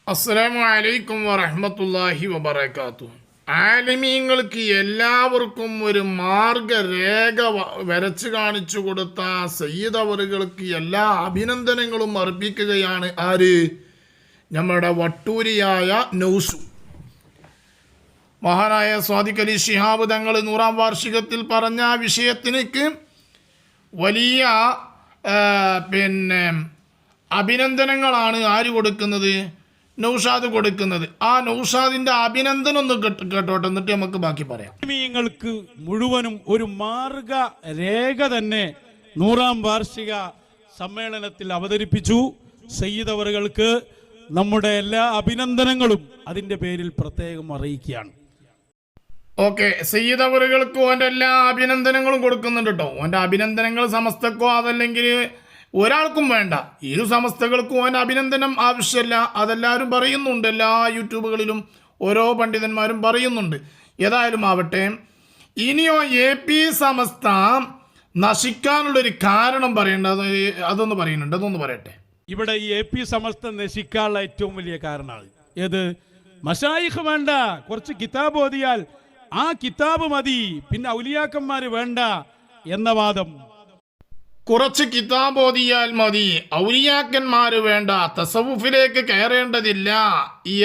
അസ്സലാമു അലൈക്കും വറഹ്മത്തുള്ളാഹി വബറകാതുഹു. ആലിമീങ്ങൾക്ക് എല്ലാവർക്കും ഒരു മാർഗരേഖ വരച്ച് കാണിച്ചു കൊടുത്ത സയ്യിദ് അവറുകൾക്ക് എല്ലാ അഭിനന്ദനങ്ങളും അർപ്പിക്കുകയാണ്. ആര്? നമ്മുടെ വട്ടൂരിയായ നൗസു. മഹാനായ സ്വാദിഖ് അലി ശിഹാബ് തങ്ങൾ 100-ാം വാർഷികത്തിൽ പറഞ്ഞ ആ വിഷയത്തിനക്ക് വലിയ അഭിനന്ദനങ്ങളാണ് ആര് കൊടുക്കുന്നത്? നൗഷാദ് കൊടുക്കുന്നത്. ആ നൗഷാദിന്റെ അഭിനന്ദനം ഒന്ന് കേട്ടോട്ടെ, എന്നിട്ട് നമുക്ക് ബാക്കി പറയാം. നിങ്ങൾക്ക് മുഴുവനും ഒരു മാർഗ രേഖ തന്നെ 100-ാം വാർഷിക സമ്മേളനത്തിൽ അവതരിപ്പിച്ചു. സയ്യിദ് അവറുകൾക്ക് നമ്മുടെ എല്ലാ അഭിനന്ദനങ്ങളും അതിന്റെ പേരിൽ പ്രത്യേകം അറിയിക്കുകയാണ്. ഓക്കെ, സയ്യിദ് അവറുകൾക്ക് ഓൻ്റെ എല്ലാ അഭിനന്ദനങ്ങളും കൊടുക്കുന്നുണ്ട് കേട്ടോ. ഓൻ്റെ അഭിനന്ദനങ്ങൾ സമസ്തക്കോ അതല്ലെങ്കിൽ ഒരാൾക്കും വേണ്ട, ഇരു സമസ്തകൾക്കും ഓൻ്റെ അഭിനന്ദനം ആവശ്യമില്ല. അതെല്ലാവരും പറയുന്നുണ്ട്, എല്ലാ യൂട്യൂബുകളിലും ഓരോ പണ്ഡിതന്മാരും പറയുന്നുണ്ട്. ഏതായാലും ആവട്ടെ, ഇനിയോ AP സമസ്ത നശിക്കാനുള്ളൊരു കാരണം പറയേണ്ടത് അതൊന്ന് പറയുന്നുണ്ട്, അതൊന്ന് പറയട്ടെ. ഇവിടെ ഈ AP സമസ്ത നശിക്കാനുള്ള ഏറ്റവും വലിയ കാരണമാണ് ഏത്? മശായിഖ് വേണ്ട, കുറച്ച് കിതാബ് ഓതിയാൽ ആ കിതാബ് മതി, പിന്നെ ഔലിയാക്കന്മാർ വേണ്ട എന്ന വാദം. കുറച്ച് കിതാബ് ഓതിയാൽ മതി, ഔലിയാക്കന്മാർ വേണ്ട, തസവുഫിലേക്ക് കയറേണ്ടതില്ല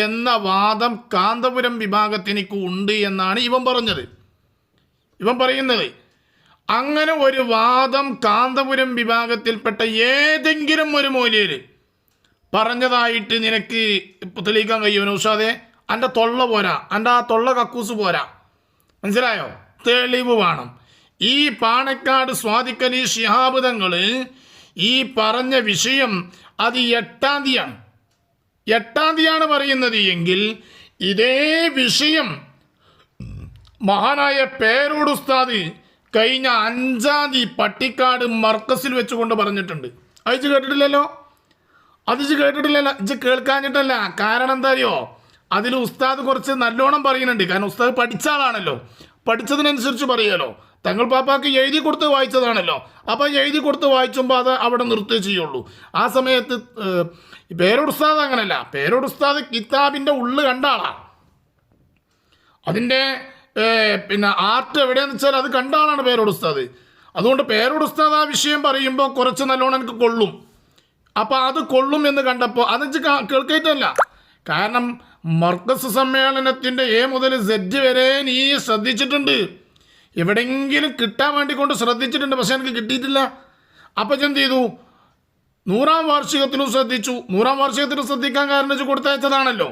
എന്ന വാദം കാന്തപുരം വിഭാഗത്തിനിക്ക് ഉണ്ട് എന്നാണ് ഇവൻ പറഞ്ഞത്. ഇവൻ പറയുന്നത് അങ്ങനെ ഒരു വാദം കാന്തപുരം വിഭാഗത്തിൽപ്പെട്ട ഏതെങ്കിലും ഒരു മൗലവി പറഞ്ഞതായിട്ട് നിനക്ക് തെളിയിക്കാൻ കഴിയുമോ നൗഷാദേ? എൻ്റെ തൊള്ള പോരാ, എൻ്റെ ആ തൊള്ള കക്കൂസ് പോരാ, മനസ്സിലായോ? തെളിവ് വേണം. ഈ പാണക്കാട് സ്വാദിഖ് അലി ശിഹാബ് തങ്ങൾ ഈ പറഞ്ഞ വിഷയം അത് 8-ാം തീയതിയാണ്. 8-ാം തീയതിയാണ് പറയുന്നത് എങ്കിൽ ഇതേ വിഷയം മഹാനായ പേരോട് ഉസ്താദ് കഴിഞ്ഞ 5-ാം തീയതി പട്ടിക്കാട് മർക്കസിൽ വെച്ചുകൊണ്ട് പറഞ്ഞിട്ടുണ്ട്. അത് കേട്ടിട്ടില്ലല്ലോ? അത് കേട്ടിട്ടില്ലല്ലോ? ഇത് കേൾക്കാഞ്ഞിട്ടല്ല. കാരണം എന്താ അറിയോ? അതിൽ ഉസ്താദ് കുറച്ച് നല്ലോണം പറയുന്നുണ്ട്. കാരണം ഉസ്താദ് പഠിച്ച ആളാണല്ലോ, പഠിച്ചതിനനുസരിച്ച് പറയുമല്ലോ. തങ്ങൾ പാപ്പാക്ക് എഴുതി കൊടുത്ത് വായിച്ചതാണല്ലോ. അപ്പോൾ എഴുതി കൊടുത്ത് വായിച്ചുമ്പോൾ അത് അവിടെ നിർത്തുകയേ ചെയ്യുള്ളൂ. ആ സമയത്ത് പേരോട് ഉസ്താദ് അങ്ങനല്ല. പേരോട് ഉസ്താദ് കിതാബിൻ്റെ ഉള്ളു കണ്ട ആളാണ്. അതിൻ്റെ ആർട്ട് എവിടെയെന്ന് വെച്ചാൽ അത് കണ്ട ആളാണ് പേരോട് ഉസ്താദ്. അതുകൊണ്ട് പേരോട് ഉസ്താദ് ആ വിഷയം പറയുമ്പോൾ കുറച്ച് നല്ലോണം എനിക്ക് കൊള്ളും. അപ്പോൾ അത് കൊള്ളും എന്ന് കണ്ടപ്പോൾ അത് കേൾക്കേറ്റല്ല. കാരണം മർക്കസ് സമ്മേളനത്തിൻ്റെ A മുതൽ Z വരെ നീ ശ്രദ്ധിച്ചിട്ടുണ്ട്, എവിടെയെങ്കിലും കിട്ടാൻ വേണ്ടി കൊണ്ട് ശ്രദ്ധിച്ചിട്ടുണ്ട്, പക്ഷെ എനിക്ക് കിട്ടിയിട്ടില്ല. അപ്പം എന്ത് ചെയ്തു? 100-ാം വാർഷികത്തിലും ശ്രദ്ധിച്ചു. 100-ാം വാർഷികത്തിലും ശ്രദ്ധിക്കാൻ കാരണം വെച്ച് കൊടുത്തയച്ചതാണല്ലോ.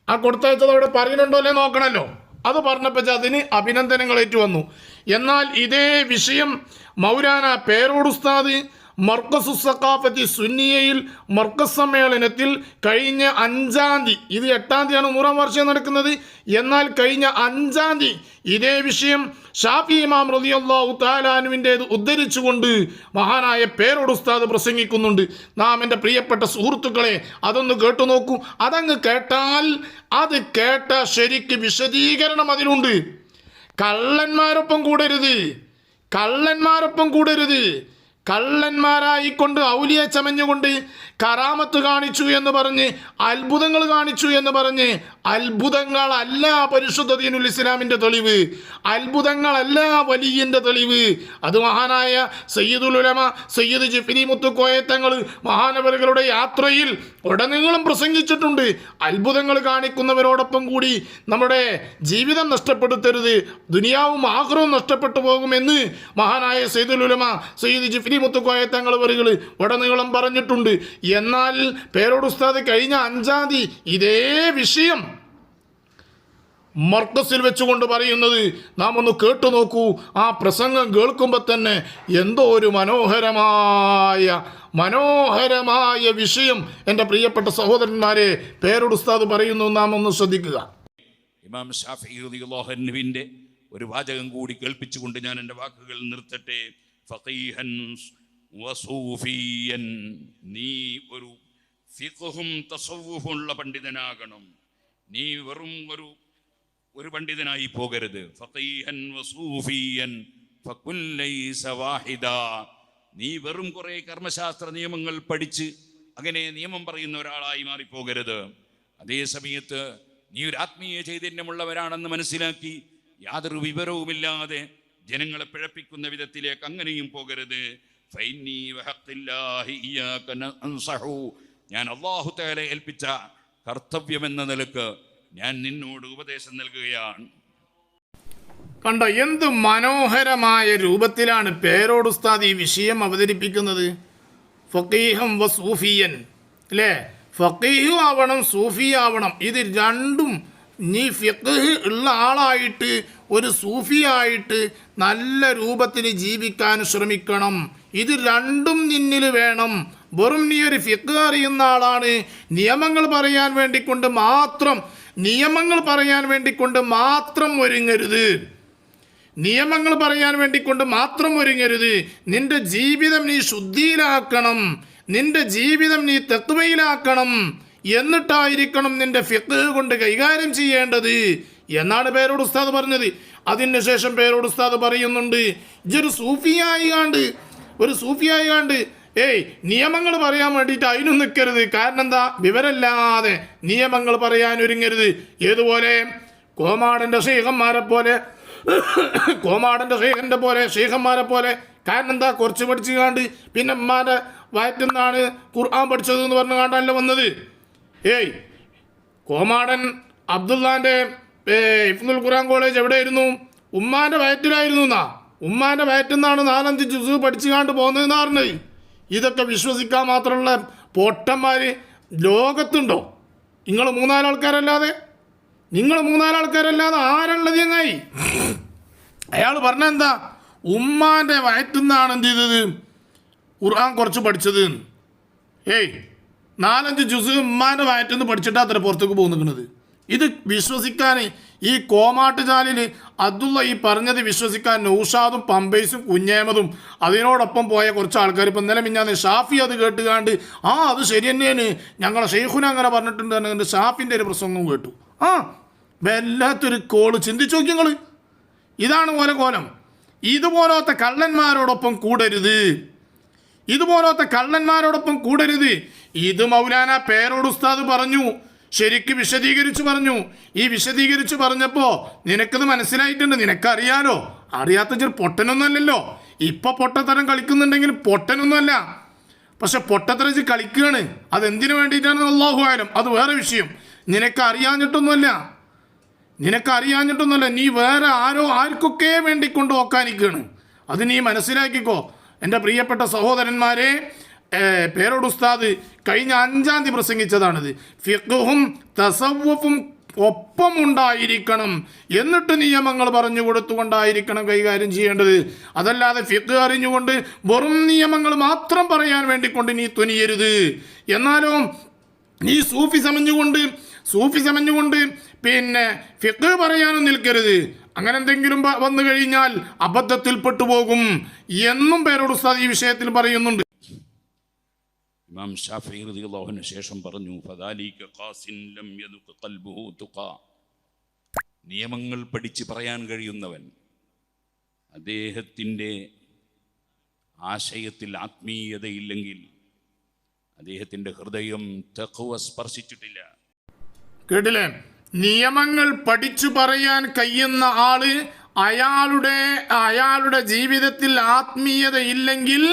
ആ കൊടുത്തയച്ചത് അവിടെ പറയുന്നുണ്ടോ അല്ലേ നോക്കണമല്ലോ. അത് പറഞ്ഞപ്പോൾ അതിന് അഭിനന്ദനങ്ങൾ ഏറ്റുവന്നു. എന്നാൽ ഇതേ വിഷയം മൗലാന പേരോട് ഉസ്താദ് മർക്കസു സഖാഫത്തി സുന്നിയയിൽ മർക്കസ് സമ്മേളനത്തിൽ കഴിഞ്ഞ 5-ാം തീയതി, ഇത് 8-ാം തീയതിയാണ് 100-ാം വാർഷികം നടക്കുന്നത്. എന്നാൽ കഴിഞ്ഞ 5-ാം തീയതി ഇതേ വിഷയം ഷാഫി ഇമാം റളിയല്ലാഹു തആല അൻഹുവിൻ്റേത് ഉദ്ധരിച്ചുകൊണ്ട് മഹാനായ പേരോട് ഉസ്താദ് പ്രസംഗിക്കുന്നുണ്ട്. നാം എൻ്റെ പ്രിയപ്പെട്ട സുഹൃത്തുക്കളെ അതൊന്ന് കേട്ടു നോക്കൂ. അതങ്ങ് കേട്ടാൽ അത് കേട്ട ശരിക്ക് വിശദീകരണം അതിലുണ്ട്. കള്ളന്മാരൊപ്പം കൂടരുത്, കള്ളന്മാരൊപ്പം കൂടരുത്. കള്ളന്മാരായിക്കൊണ്ട് ഔലിയ ചമഞ്ഞുകൊണ്ട് കറാമത്ത് കാണിച്ചു എന്ന് പറഞ്ഞ്, അത്ഭുതങ്ങൾ കാണിച്ചു എന്ന് പറഞ്ഞ്, അത്ഭുതങ്ങളല്ല പരിശുദ്ധ ദീനുൽ ഇസ്ലാമിൻ്റെ തെളിവ്, അത്ഭുതങ്ങളല്ല വലിയൻ്റെ തെളിവ്. അത് മഹാനായ സയ്യിദുൽ ഉലമ സയ്യിദ് ജിഫ്രി മുത്തുക്കോയ തങ്ങൾ മഹാനവറുകളുടെ യാത്രയിൽ ഉടനീളം പ്രസംഗിച്ചിട്ടുണ്ട്. അത്ഭുതങ്ങൾ കാണിക്കുന്നവരോടൊപ്പം കൂടി നമ്മുടെ ജീവിതം നഷ്ടപ്പെടുത്തരുത്, ദുനിയാവും ആഖിറവും നഷ്ടപ്പെട്ടു പോകുമെന്ന് മഹാനായ സയ്യിദുൽ ഉലമ സയ്യിദ് ജിഫ്രി മുത്തുക്കോയ തങ്ങൾ വരികൾ ഉടനീളം പറഞ്ഞിട്ടുണ്ട്. എന്നാൽ പേരോട് ഉസ്താദ് കഴിഞ്ഞ 5-ാം തീയതി ഇതേ വിഷയം മർക്കസിൽ വെച്ചുകൊണ്ട് പറയുന്നത് നാം ഒന്ന് കേട്ടു നോക്കൂ. ആ പ്രസംഗം കേൾക്കുമ്പോൾ തന്നെ എന്തോ ഒരു മനോഹരമായ വിഷയം എൻ്റെ പ്രിയപ്പെട്ട സഹോദരന്മാരെ പേരോട് ഉസ്താദ് പറയുന്നു. നാം ഒന്ന് ശ്രദ്ധിക്കുക. ഇമാം ശാഫിഈ റളിയല്ലാഹു അൻഹുവിൻ്റെ ഒരു വാചകം കൂടി കേൾപ്പിച്ചുകൊണ്ട് ഞാൻ എൻ്റെ വാക്കുകൾ നിർത്തട്ടെ. ഫഖീഹൻ വസൂഫിയൻ, നീ ഒരു ഫിഖ്ഹും തസവ്വുഫുള്ള പണ്ഡിതനാകണം. നീ വെറും ഒരു പണ്ഡിതനായി പോകരുത്. ഫഖീഹൻ വസൂഫിയൻ ഫകുൻ ലൈസ വാഹിദ, നീ വെറും കുറേ കർമ്മശാസ്ത്ര നിയമങ്ങൾ പഠിച്ച് അങ്ങനെ നിയമം പറയുന്ന ഒരാളായി മാറിപ്പോകരുത്. അതേ സമയത്ത് നീ ഒരു ആത്മീയ ചൈതന്യമുള്ളവരാണെന്ന് മനസ്സിലാക്കി യാതൊരു വിവരവുമില്ലാതെ ജനങ്ങളെ പിഴപ്പിക്കുന്ന വിധത്തിലേക്ക് അങ്ങനെയും പോകരുത്. ഞാൻ അല്ലാഹു തആല ഏൽപ്പിച്ച കർത്തവ്യമെന്ന നിലക്ക് ഞാൻ നിന്നോട് ഉപദേശം നൽകുകയാണ്. കണ്ടോ, എന്ത് മനോഹരമായ രൂപത്തിലാണ് പേരോട് ഉസ്താദ് ഈ വിഷയം അവതരിപ്പിക്കുന്നത്. ഫഖീഹം വ സൂഫിയൻ, അല്ലേ? ഫഖീഹു ആവണം, സൂഫി ആവണം. ഇത് രണ്ടും നീ ഫിഖ്ഹ് ഉള്ള ആളായിട്ട് ഒരു സൂഫിയായിട്ട് നല്ല രൂപത്തിൽ ജീവിക്കാൻ ശ്രമിക്കണം. ഇത് രണ്ടും നിന്നിൽ വേണം. വെറും നീ ഒരു ഫിഖ്ഹ് അറിയുന്ന ആളാണ്, നിയമങ്ങൾ പറയാൻ വേണ്ടിക്കൊണ്ട് മാത്രം ഒരുങ്ങരുത്. നിയമങ്ങൾ പറയാൻ വേണ്ടിക്കൊണ്ട് മാത്രം ഒരുങ്ങരുത്. നിന്റെ ജീവിതം നീ ശുദ്ധിയിലാക്കണം, നിന്റെ ജീവിതം നീ തഖ്വയിലാക്കണം. എന്നിട്ടായിരിക്കണം നിന്റെ ഫിഖ്ഹ് കൊണ്ട് കൈകാര്യം ചെയ്യേണ്ടത് എന്നാണ് പേരോട് ഉസ്താദ് പറഞ്ഞത്. അതിനുശേഷം പേരോട് ഉസ്താദ് പറയുന്നുണ്ട്, ഇതൊരു സൂഫിയായി കാണ്ട് നിയമങ്ങൾ പറയാൻ വേണ്ടിയിട്ട് അതിനും നിൽക്കരുത്. കാരണം എന്താ? വിവരമില്ലാതെ നിയമങ്ങൾ പറയാൻ ഒരുങ്ങരുത്. ഏതുപോലെ? കോമാടൻ്റെ ഷെയ്ഖന്മാരെ പോലെ ഷെയ്ഖന്മാരെ പോലെ. കാരണം എന്താ? കുറച്ച് പഠിച്ചു കാണ്ട് പിന്നെ ഉമ്മാൻ്റെ വയറ്റുന്നാണ് ഖുർആൻ പഠിച്ചത് എന്ന് പറഞ്ഞു കാണ്ടല്ല വന്നത്. കോമാടൻ അബ്ദുല്ലാൻ്റെ ഹിഫ്ദുൽ ഖുർആൻ കോളേജ് എവിടെയായിരുന്നു? ഉമ്മാൻ്റെ വയറ്റിലായിരുന്നു എന്നാ. ഉമ്മാൻ്റെ വയറ്റുന്നാണ് 4-5 ജുസ് പഠിച്ചു കാണ്ട് പോകുന്നതെന്ന് പറഞ്ഞത്. ഇതൊക്കെ വിശ്വസിക്കാൻ മാത്രമുള്ള പൊട്ടന്മാർ ലോകത്തുണ്ടോ? നിങ്ങൾ 3-4 ആൾക്കാരല്ലാതെ ആരുള്ളത് ചങ്ങായി? അയാൾ പറഞ്ഞെന്താ? ഉമ്മാൻ്റെ വയറ്റുന്നാണ് എന്ത് ചെയ്തത്? ഖുർആൻ കുറച്ച് പഠിച്ചത്. 4-5 ജുസ് ഉമ്മാൻ്റെ വയറ്റുനിന്ന് പഠിച്ചിട്ടാ അത്ര പുറത്തേക്ക് പോകുന്നത്. ഇത് വിശ്വസിക്കാൻ ഈ കോമാട്ടുചാലിൽ അബ്ദുള്ള ഈ പറഞ്ഞത് വിശ്വസിക്കാൻ നൗഷാദും പമ്പൈസും കുഞ്ഞേമതും അതിനോടൊപ്പം പോയ കുറച്ച് ആൾക്കാർ ഇപ്പം ഇന്നലെ മിഞ്ഞാന്ന് ഷാഫി അത് കേട്ടുകാണ്ട് അത് ശരി തന്നെയാണ്, ഞങ്ങളെ ഷെയ്ഖുന അങ്ങനെ പറഞ്ഞിട്ടുണ്ട്. ഷാഫിൻ്റെ ഒരു പ്രസംഗം കേട്ടു. വല്ലാത്തൊരു കോള്. ചിന്തിച്ചു നോക്കി നിങ്ങൾ. ഇതാണ് ഓരോ കോലം. ഇതുപോലത്തെ കള്ളന്മാരോടൊപ്പം കൂടരുത്. ഇത് മൗലാന പേരോട് ഉസ്താദ് പറഞ്ഞു, ശരിക്ക് വിശദീകരിച്ചു പറഞ്ഞു. ഈ വിശദീകരിച്ചു പറഞ്ഞപ്പോൾ നിനക്കത് മനസ്സിലായിട്ടുണ്ട്, നിനക്കറിയാലോ. അറിയാത്ത ചെറു പൊട്ടനൊന്നുമല്ലല്ലോ. ഇപ്പം പൊട്ടത്തരം കളിക്കുന്നുണ്ടെങ്കിൽ പൊട്ടനൊന്നുമല്ല. പക്ഷെ പൊട്ടത്തരം കളിക്കുകയാണ്. അതെന്തിനു വേണ്ടിയിട്ടാണെന്ന് അല്ലാഹു ആലം, അത് വേറെ വിഷയം. നിനക്കറിയാഞ്ഞിട്ടൊന്നുമല്ല. നീ വേറെ ആർക്കൊക്കെ വേണ്ടി കൊണ്ട് നോക്കാനിക്കുകയാണ്. അത് നീ മനസ്സിലാക്കിക്കോ. എൻ്റെ പ്രിയപ്പെട്ട സഹോദരന്മാരെ, പേരോട് ഉസ്താദ് കഴിഞ്ഞ 5-ാം തീയതി പ്രസംഗിച്ചതാണിത്. ഫിഖ്ഹും തസവ്വുഫും ഒപ്പം ഉണ്ടായിരിക്കണം. എന്നിട്ട് നിയമങ്ങൾ പറഞ്ഞു കൊടുത്തുകൊണ്ടായിരിക്കണം കൈകാര്യം ചെയ്യേണ്ടത്. അതല്ലാതെ ഫിഖ്ഹ് അറിഞ്ഞുകൊണ്ട് വെറും നിയമങ്ങൾ മാത്രം പറയാൻ വേണ്ടിക്കൊണ്ട് നീ തുനിയരുത്. എന്നാലോ നീ സൂഫി സമഞ്ഞുകൊണ്ട് പിന്നെ ഫിഖ്ഹ് പറയാനും നിൽക്കരുത്. അങ്ങനെ എന്തെങ്കിലും വന്നു കഴിഞ്ഞാൽ അബദ്ധത്തിൽപ്പെട്ടു പോകും എന്നും പേരോട് ഉസ്താദ് ഈ വിഷയത്തിൽ പറയുന്നുണ്ട്. ഇമാം ഷാഫിഈ റളിയല്ലാഹു അൻഹു ശേഷം പറഞ്ഞു, ഫദാലിക ഖാസിൻ ലം യദുഖ ഖൽബുഹു തുഖാ. നിയമങ്ങൾ പഠിച്ച് പറയാൻ കഴിയുന്നവൻ, അദ്ദേഹത്തിൻ്റെ ആശയത്തിൽ ആത്മീയതയില്ലെങ്കിൽ അദ്ദേഹത്തിൻ്റെ ഹൃദയം തഖ്വ സ്പർശിച്ചിട്ടില്ല. കേട്ടില്ലേ? നിയമങ്ങൾ പഠിച്ചു പറയാൻ കഴിയുന്ന ആള് അയാളുടെ ജീവിതത്തിൽ ആത്മീയത ഇല്ലെങ്കിൽ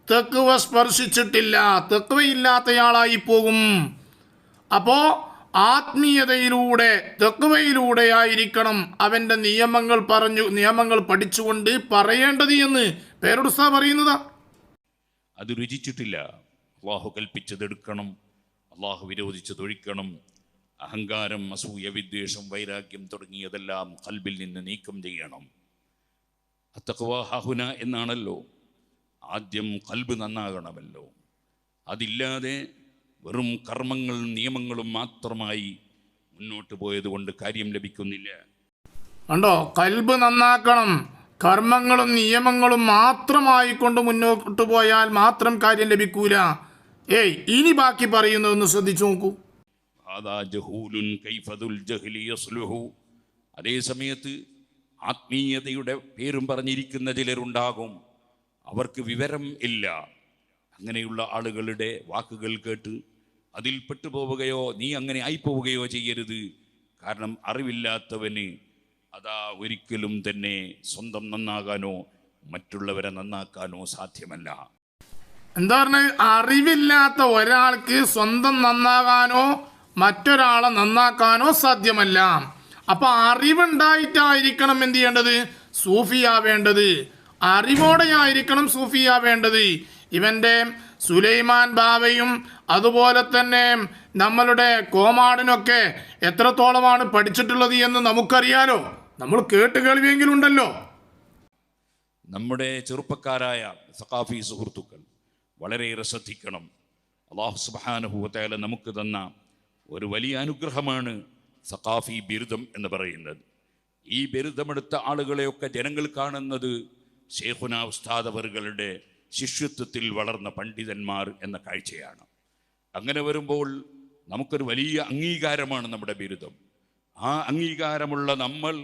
തഖ്വ സ്പർശിച്ചിട്ടില്ല, തഖ്വയില്ലാത്തയാളായി പോകും. അപ്പോൾ ആത്മീയതയിലൂടെ തഖ്വയിലൂടെ ആയിരിക്കണം അവൻ്റെ നിയമങ്ങൾ പഠിച്ചുകൊണ്ട് പറയേണ്ടത് എന്ന് പേരോട് ഉസ്താദ് പറയുന്നതാ. അത് രുചിച്ചിട്ടില്ല. അള്ളാഹു കൽപ്പിച്ചതെടുക്കണം, അള്ളാഹു വിരോധിച്ചതൊഴിക്കണം. അഹങ്കാരം, അസൂയ, വിദ്വേഷം, വൈരാഗ്യം തുടങ്ങിയതെല്ലാം ഖൽബിൽ നിന്ന് നീക്കം ചെയ്യണം. അത്തഖ്വ ഹഹുന എന്നാണല്ലോ. ആദ്യം ഖൽബ് നന്നാകണമല്ലോ. അതില്ലാതെ വെറും കർമ്മങ്ങളും നിയമങ്ങളും മാത്രമായി മുന്നോട്ട് പോയത് കൊണ്ട് കാര്യം ലഭിക്കുന്നില്ല. കണ്ടോ? ഖൽബ് നന്നാക്കണം. കർമ്മങ്ങളും നിയമങ്ങളും മാത്രമായി കൊണ്ട് മുന്നോട്ട് പോയാൽ മാത്രം കാര്യം ലഭിക്കൂല. ഇനി ബാക്കി പറയുന്നതൊന്ന് ശ്രദ്ധിച്ചു നോക്കൂ. അതേ സമയത്ത് ആത്മീയതയുടെ പേരും പറഞ്ഞിരിക്കുന്ന ചിലരുണ്ടാകും, അവർക്ക് വിവരം ഇല്ല. അങ്ങനെയുള്ള ആളുകളുടെ വാക്കുകൾ കേട്ട് അതിൽ പെട്ടുപോവുകയോ നീ അങ്ങനെ ആയിപ്പോവുകയോ ചെയ്യരുത്. കാരണം അറിവില്ലാത്തവന് അതാ ഒരിക്കലും തന്നെ സ്വന്തം നന്നാകാനോ മറ്റുള്ളവരെ നന്നാക്കാനോ സാധ്യമല്ല. എന്താ പറഞ്ഞത്? അറിവില്ലാത്ത ഒരാൾക്ക് സ്വന്തം നന്നാകാനോ മറ്റൊരാളെ നന്നാക്കാനോ സാധ്യമല്ല. അപ്പൊ അറിവുണ്ടായിട്ടായിരിക്കണം എന്ത് ചെയ്യേണ്ടത്? സൂഫിയാവേണ്ടത്. അറിവോടെയായിരിക്കണം സൂഫിയാവേണ്ടത്. ഇവന്റെ സുലൈമാൻ ബാവയും അതുപോലെ തന്നെ നമ്മളുടെ കോമാടനൊക്കെ എത്രത്തോളമാണ് പഠിച്ചിട്ടുള്ളത് എന്ന് നമുക്കറിയാലോ. നമ്മൾ കേട്ട് കേൾവിയെങ്കിലും ഉണ്ടല്ലോ. നമ്മുടെ ചെറുപ്പക്കാരായ സഖാഫി സുഹൃത്തുക്കൾ വളരെയേറെ ശ്രദ്ധിക്കണം. അല്ലാഹു സുബ്ഹാനഹു വ തആല നമുക്ക് തന്ന ഒരു വലിയ അനുഗ്രഹമാണ് സഖാഫി ബിരുദം എന്ന് പറയുന്നത്. ഈ ബിരുദമെടുത്ത ആളുകളെയൊക്കെ ജനങ്ങൾ കാണുന്നത് ശൈഖുന ഉസ്താദ് അവറുകളുടെ ശിഷ്യത്വത്തിൽ വളർന്ന പണ്ഡിതന്മാർ എന്ന കാഴ്ചയാണ്. അങ്ങനെ വരുമ്പോൾ നമുക്കൊരു വലിയ അംഗീകാരമാണ് നമ്മുടെ ബിരുദം. ആ അംഗീകാരമുള്ള നമ്മൾ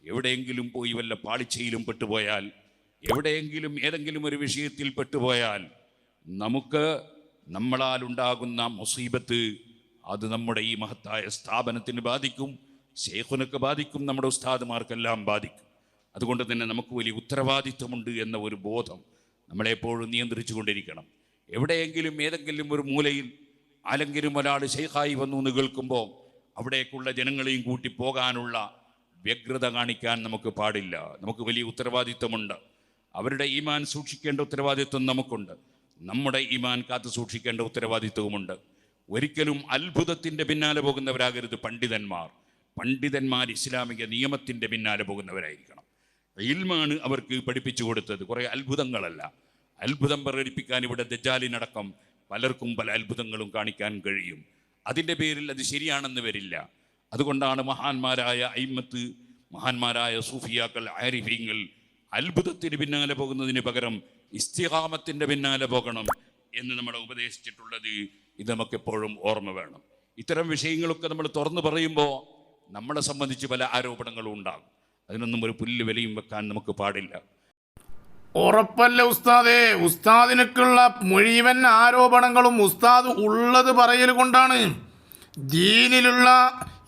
എവിടെയെങ്കിലും പോയി വല്ല പാളിച്ചയിലും പെട്ടുപോയാൽ, എവിടെയെങ്കിലും ഏതെങ്കിലും ഒരു വിഷയത്തിൽ പെട്ടുപോയാൽ നമുക്ക് നമ്മളാൽ ഉണ്ടാകുന്ന മുസീബത്ത് അത് നമ്മുടെ ഈ മഹത്തായ സ്ഥാപനത്തിന് ബാധിക്കും, ശൈഖുനക്ക് ബാധിക്കും, നമ്മുടെ ഉസ്താദുമാർക്കെല്ലാം ബാധിക്കും. അതുകൊണ്ട് തന്നെ നമുക്ക് വലിയ ഉത്തരവാദിത്വമുണ്ട് എന്ന ഒരു ബോധം നമ്മളെപ്പോഴും നിയന്ത്രിച്ചു കൊണ്ടിരിക്കണം. എവിടെയെങ്കിലും ഏതെങ്കിലും ഒരു മൂലയിൽ ആരെങ്കിലും ഒരാൾ ശൈഖായി വന്നു എന്ന് കേൾക്കുമ്പോൾ അവിടേക്കുള്ള ജനങ്ങളെയും കൂട്ടി പോകാനുള്ള വ്യഗ്രത കാണിക്കാൻ നമുക്ക് പാടില്ല. നമുക്ക് വലിയ ഉത്തരവാദിത്വമുണ്ട്. അവരുടെ ഈമാൻ സൂക്ഷിക്കേണ്ട ഉത്തരവാദിത്വം നമുക്കുണ്ട്. നമ്മുടെ ഈമാൻ കാത്തു സൂക്ഷിക്കേണ്ട ഉത്തരവാദിത്വവുമുണ്ട്. ഒരിക്കലും അത്ഭുതത്തിൻ്റെ പിന്നാലെ പോകുന്നവരാകരുത് പണ്ഡിതന്മാർ. പണ്ഡിതന്മാർ ഇസ്ലാമിക നിയമത്തിൻ്റെ പിന്നാലെ പോകുന്നവരായിരിക്കണം. ഇൽമാണ് അവർക്ക് പഠിപ്പിച്ചു കൊടുത്തത്, കുറേ അത്ഭുതങ്ങളല്ല. അത്ഭുതം പ്രകടിപ്പിക്കാൻ ഇവിടെ ദജ്ജാലിനടക്കം പലർക്കും പല അത്ഭുതങ്ങളും കാണിക്കാൻ കഴിയും. അതിൻ്റെ പേരിൽ അത് ശരിയാണെന്ന് വരില്ല. അതുകൊണ്ടാണ് മഹാന്മാരായ അയിമ്മത്ത്, മഹാന്മാരായ സൂഫിയാക്കൾ, ആരിഫീങ്ങൾ അത്ഭുതത്തിന് പിന്നാലെ പോകുന്നതിന് പകരം ഇസ്തിഖാമത്തിൻ്റെ പിന്നാലെ പോകണം എന്ന് നമ്മളെ ഉപദേശിച്ചിട്ടുള്ളത്. ഇത് നമുക്കെപ്പോഴും ഓർമ്മ വേണം. ഇത്തരം വിഷയങ്ങളൊക്കെ നമ്മൾ തുറന്നു പറയുമ്പോൾ നമ്മളെ സംബന്ധിച്ച് പല ആരോപണങ്ങളും ഉണ്ടാകും. അതിനൊന്നും ഒരു പുല്ല് വിലയും വെക്കാൻ നമുക്ക് പാടില്ല. ഉറപ്പല്ല ഉസ്താദേ. ഉസ്താദിനൊക്കെയുള്ള മുഴുവൻ ആരോപണങ്ങളും ഉസ്താദ് ഉള്ളത് പറയൽ കൊണ്ടാണ്. ദീനിലുള്ള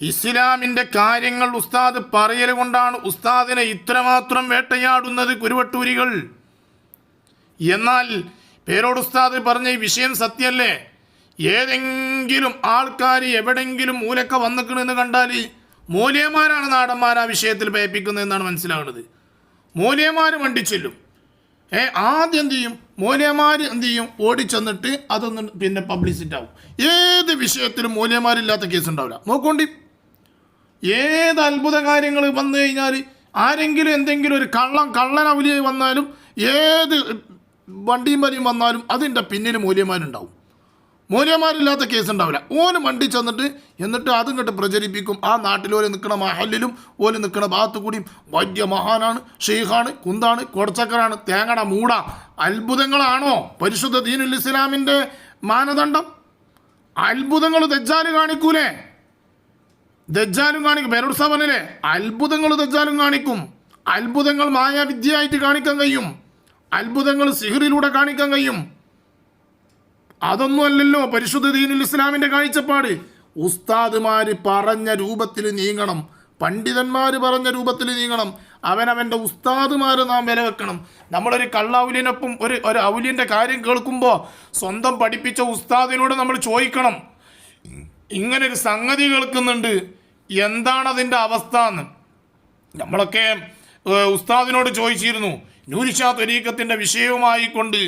ഇസ്ലാമിൻ്റെ കാര്യങ്ങൾ ഉസ്താദ് പറയൽ കൊണ്ടാണ് ഉസ്താദിനെ ഇത്രമാത്രം വേട്ടയാടുന്നത് കുരുവട്ടൂരികൾ. എന്നാൽ പേരോട് ഉസ്താദ് പറഞ്ഞ ഈ വിഷയം സത്യമല്ലേ? ഏതെങ്കിലും ആൾക്കാർ എവിടെങ്കിലും മൂലക്ക വന്നിക്കണമെന്ന് കണ്ടാൽ മൂല്യന്മാരാണ് നാടന്മാർ ആ വിഷയത്തിൽ പേപ്പിക്കുന്നതെന്നാണ് മനസ്സിലാകുന്നത്. മൂല്യന്മാർ വണ്ടിച്ചെല്ലും. ആദ്യം എന്ത് ചെയ്യും? മൂല്യന്മാർ എന്ത് ചെയ്യും? ഓടിച്ചെന്നിട്ട് അതൊന്നും പിന്നെ പബ്ലിസിറ്റി ആവും. ഏത് വിഷയത്തിലും മൂല്യന്മാരില്ലാത്ത കേസ് ഉണ്ടാവില്ല. നോക്കോണ്ടി, ഏത് അത്ഭുത കാര്യങ്ങൾ വന്നു കഴിഞ്ഞാൽ ആരെങ്കിലും എന്തെങ്കിലും ഒരു കള്ളൻ ഔലിയായി വന്നാലും ഏത് വണ്ടിയും വരിയും വന്നാലും അതിൻ്റെ പിന്നിൽ മൂല്യന്മാരുണ്ടാവും. മൂല്യന്മാരില്ലാത്ത കേസ് ഉണ്ടാവില്ല. ഓന് വണ്ടി ചെന്നിട്ട് എന്നിട്ട് അതും ഇങ്ങോട്ട് പ്രചരിപ്പിക്കും. ആ നാട്ടിൽ ഓല് നിൽക്കുന്ന മഹലിലും ഓല് നിൽക്കുന്ന ഭാഗത്തു കൂടിയും വലിയ മഹാനാണ്, ഷെയ്ഖാണ്, കുന്താണ്, കൊടച്ചക്കറാണ്, തേങ്ങട മൂട. അത്ഭുതങ്ങളാണോ പരിശുദ്ധ ദീനുൽ ഇസ്ലാമിൻ്റെ മാനദണ്ഡം? അത്ഭുതങ്ങൾ ദജ്ജാല് കാണിക്കൂലേ? ദജ്ജാലും കാണിക്കും. പേരോട് പറഞ്ഞില്ലേ, അത്ഭുതങ്ങൾ ദജ്ജാലും കാണിക്കും. അത്ഭുതങ്ങൾ മായാവിദ്യയായിട്ട് കാണിക്കാൻ കഴിയും. അത്ഭുതങ്ങൾ സിഹറിലൂടെ കാണിക്കാൻ കഴിയും. അതൊന്നുമല്ലല്ലോ പരിശുദ്ധ ദീനുൽ ഇസ്ലാമിൻ്റെ കാഴ്ചപ്പാട്. ഉസ്താദുമാർ പറഞ്ഞ രൂപത്തിൽ നീങ്ങണം, പണ്ഡിതന്മാർ പറഞ്ഞ രൂപത്തിൽ നീങ്ങണം. അവനവൻ്റെ ഉസ്താദുമാരെ നാം വില വെക്കണം. നമ്മളൊരു കള്ളൗലിനൊപ്പം ഒരു ഔലിൻ്റെ കാര്യം കേൾക്കുമ്പോൾ സ്വന്തം പഠിപ്പിച്ച ഉസ്താദിനോട് നമ്മൾ ചോദിക്കണം, ഇങ്ങനൊരു സംഗതി കേൾക്കുന്നുണ്ട്, എന്താണ് അതിൻ്റെ അവസ്ഥ എന്ന്. നമ്മളൊക്കെ ഉസ്താദിനോട് ചോദിച്ചിരുന്നു. നൂരിഷാ ത്വരീഖത്തിൻ്റെ വിഷയവുമായി കൊണ്ട്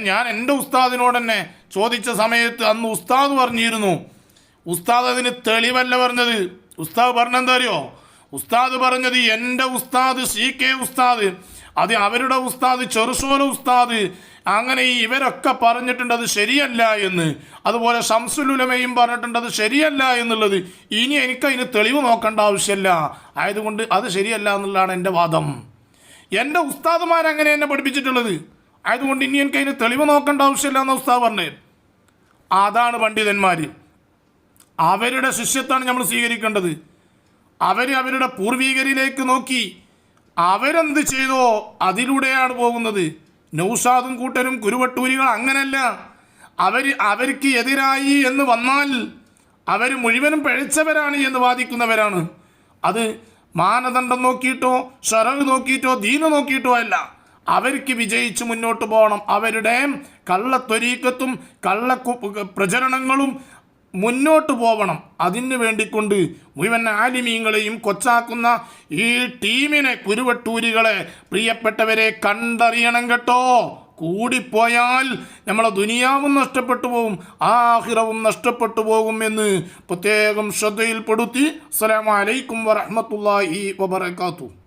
ഞാൻ എൻ്റെ ഉസ്താദിനോട് തന്നെ ചോദിച്ച സമയത്ത് അന്ന് ഉസ്താദ് പറഞ്ഞിരുന്നു. ഉസ്താദ് അതിന് തെളിവല്ല പറഞ്ഞത്. ഉസ്താദ് പറഞ്ഞെന്താ അറിയോ? ഉസ്താദ് പറഞ്ഞത് എൻ്റെ ഉസ്താദ് CK ഉസ്താദ്, അത് അവരുടെ ഉസ്താദ് ചെറുസോല ഉസ്താദ്, അങ്ങനെ ഇവരൊക്കെ പറഞ്ഞിട്ടുണ്ട് അത് ശരിയല്ല എന്ന്. അതുപോലെ ഷംസുലുലമയും പറഞ്ഞിട്ടുണ്ട് അത് ശരിയല്ല എന്നുള്ളത്. ഇനി എനിക്കതിന് തെളിവ് നോക്കേണ്ട ആവശ്യമില്ല, ആയതുകൊണ്ട് അത് ശരിയല്ല എന്നുള്ളതാണ് എൻ്റെ വാദം. എൻ്റെ ഉസ്താദുമാരങ്ങനെ എന്നെ പഠിപ്പിച്ചിട്ടുള്ളത്, ആയതുകൊണ്ട് ഇനി എനിക്കതിന് തെളിവ് നോക്കേണ്ട ആവശ്യമില്ല എന്ന ഉസ്താദ് പറഞ്ഞത്. അതാണ് പണ്ഡിതന്മാർ. അവരുടെ ശിഷ്യത്താണ് നമ്മൾ സ്വീകരിക്കേണ്ടത്. അവരുടെ പൂർവികരിലേക്ക് നോക്കി അവരെന്ത് ചെയ്തോ അതിലൂടെയാണ് പോകുന്നത്. നൗഷാദും കൂട്ടരും കുരുവട്ടൂരികൾ അങ്ങനല്ല. അവർക്ക് എതിരായി എന്ന് വന്നാൽ അവർ മുഴുവനും പിഴച്ചവരാണ് എന്ന് വാദിക്കുന്നവരാണ്. അത് മാനദണ്ഡം നോക്കിയിട്ടോ ശറഅ് നോക്കിയിട്ടോ ദീന് നോക്കിയിട്ടോ അല്ല. അവർക്ക് വിജയിച്ച് മുന്നോട്ട് പോകണം. അവരുടെ കള്ളത്വരീക്കത്തും പ്രചരണങ്ങളും മുന്നോട്ട് പോകണം. അതിന് വേണ്ടിക്കൊണ്ട് മുഴുവൻ ആലിമീങ്ങളെയും കൊച്ചാക്കുന്ന ഈ ടീമിനെ, കുരുവട്ടൂരികളെ, പ്രിയപ്പെട്ടവരെ കണ്ടറിയണം കേട്ടോ. കൂടിപ്പോയാൽ നമ്മളെ ദുനിയാവും നഷ്ടപ്പെട്ടു പോകും, ആഖിറവും നഷ്ടപ്പെട്ടു പോകും എന്ന് പ്രത്യേകം ശ്രദ്ധയിൽപ്പെടുത്തി. അസ്സലാമു അലൈക്കും വറഹ്മത്തുള്ളാഹി വബറകാതുഹു.